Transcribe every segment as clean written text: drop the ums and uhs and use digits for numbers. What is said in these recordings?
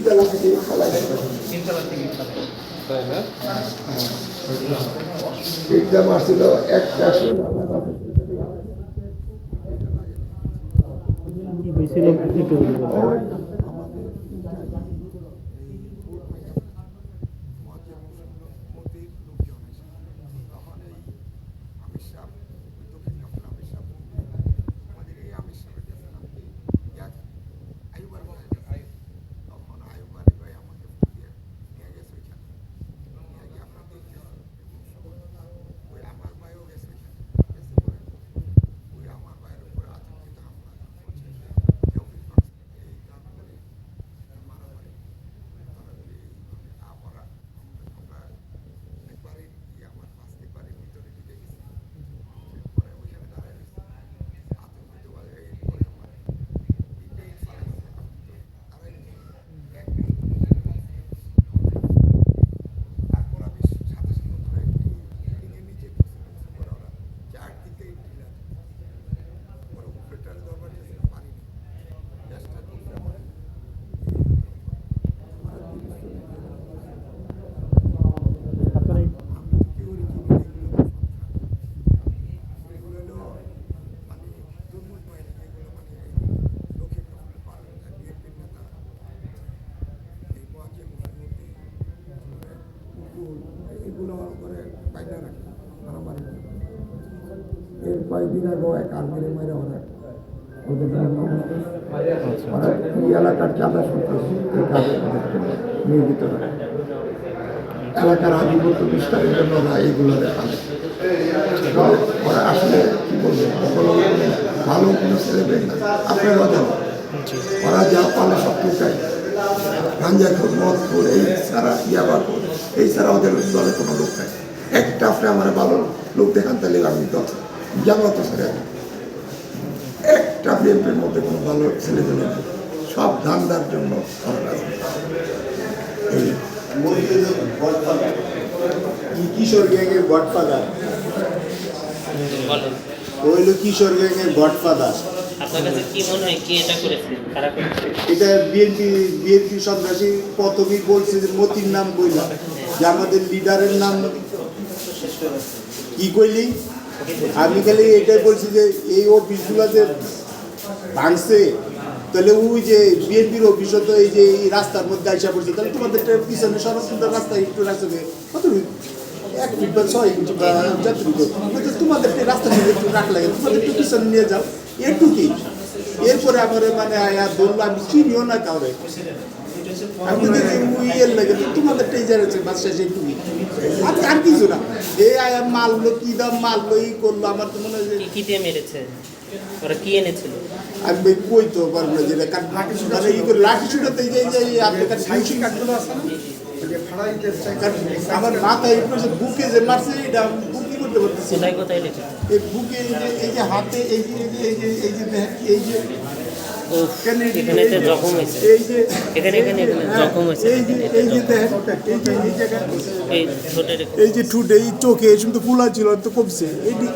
তিনতলা থেকে ফেলাই তাই না? তিনটা মারছিল একটা এগুলো করে বাইরে রাখে মারামারি এর কয়েকদিন আগে এক আর্মিরে মেরে ওরা ওদের ওরা এই এলাকার চাঁদা সন্ত্রাসী এই কাজে নিয়োজিত হয় এলাকার আধিপত্য বিস্তারের জন্য ওরা এইগুলো আনে ওরা আসলে কি বলবো ভালো কোনো ছেলে না আপনারাও জানেন ওরা যা পালে সব টুকায় গাঞ্জা খোর মদ খোর এই ছাড়া ইয়াবার খোর এই ছাড়া ওদের দলে কোনো লোক নাই একটা আপনি আমার ভালো লোক দেখান তাহলে আমি জামাত ছেড়ে একটা বিএনপির মধ্যে কোনো ভালো ছেলে পেলে নেই সব ধান্দার জন্য এই কিশোর গ্যাংয়ের গডফাদার হইল কিশোর গ্যাংয়ের গডফাদার। আপনার কাছে কি মনে হয় কি এটা করেছে কারা করেছে? এটা বিএনপি সন্ত্রাসী প্রথমেই বলছে যে মতির নাম বইলা যে আমাদের লিডারের নাম কি কইলি আমি খালি এটাই বলছি যে এই অফিসগুলো যে ভাঙছে তাহলে ওই যে বিএনপির অফিস তো এই যে এই রাস্তার মধ্যে আইসা পড়ছে তাহলে তোমাদের পিছনে সরাসরি রাস্তা একটু রাস্তা কত 1 ফিট বা 6 ইঞ্চি বা যতটুকু তোমাদের রাস্তা একটু রাখলে তোমাদের একটু পিছনে নিয়ে যাও এটুকুই এরপরে আমার মানে আয়া বললো আমি চিনিও না কাউরে আমি ইয়ের লাগে তোমাদেরটা এই জায়গা বাদশাহ সেইটুকুই আর কিছু না এই আয়া মারলো কি দাম মারলো ই করলো আমার তো মনে হয় কি দিয়ে মেরেছে ওরা কি এনেছিল আমি কইতো পারবো না যেটা মানে ই করে লাঠি ছুটাতে যে আপনার কাঠগুলো আছে না আমার মাথায় বুকে যে মারছে এটা বুকি করতে পারতেছি কোথায় কোথায় লেগেছে এই বুকে এই যে হাতে এই যে এই যে এখানে তো জখম হয়েছে এখানে জখম হয়েছে এই যে ঠুটে এই চোখে শুধু ফুলা ছিল তো কমছে এইটি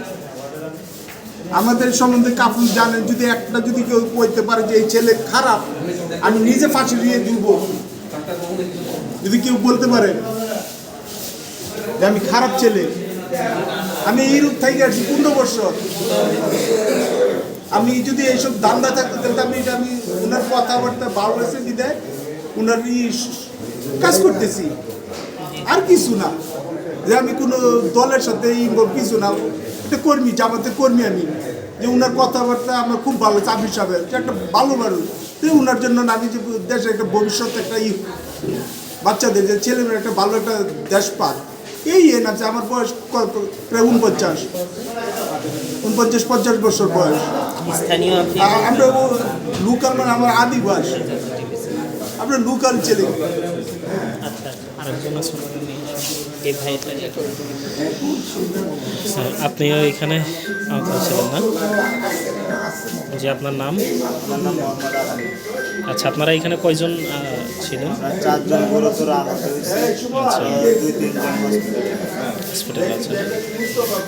আমাদের সম্বন্ধে কাপুর জানেন যদি একটা যদি কেউ কইতে পারে যে এই ছেলে খারাপ আমি নিজে ফাঁসি দিয়ে দিব যদি কেউ বলতে পারে যে আমি খারাপ ছেলে আমি এই রূপ থেকে আসছি 15 বছর আমি যদি এইসব দান্দা থাকতে তাহলে আমি ওনার কথাবার্তা ভালো হয়েছে বিদায় ওনার কাজ করতেছি আর কিছু না যে আমি কোনো দলের সাথে কিছু না এটা কর্মী জামাতের কর্মী আমি যে ওনার কথাবার্তা আমার খুব ভালো চাবি সাহেবের একটা ভালো মানুষ তো ওনার জন্য আমি যে দেশে একটা ভবিষ্যৎ একটা বাচ্চাদের যে ছেলেমেয়ের একটা ভালো একটা দেশ পাক এই আছে আমার বয়স প্রায় 49 বছর বয়স আমরা লোকাল মানে আমার আদি বয়স আমরা লোকাল ছেলে আপনিও এখানে ছিলেন না যে আপনার নাম? আচ্ছা, আপনারা এখানে কয়জন ছিলেন? 4 জন গুরুতর আহত হয়েছে, 2-3 জন হসপিটালে আছে।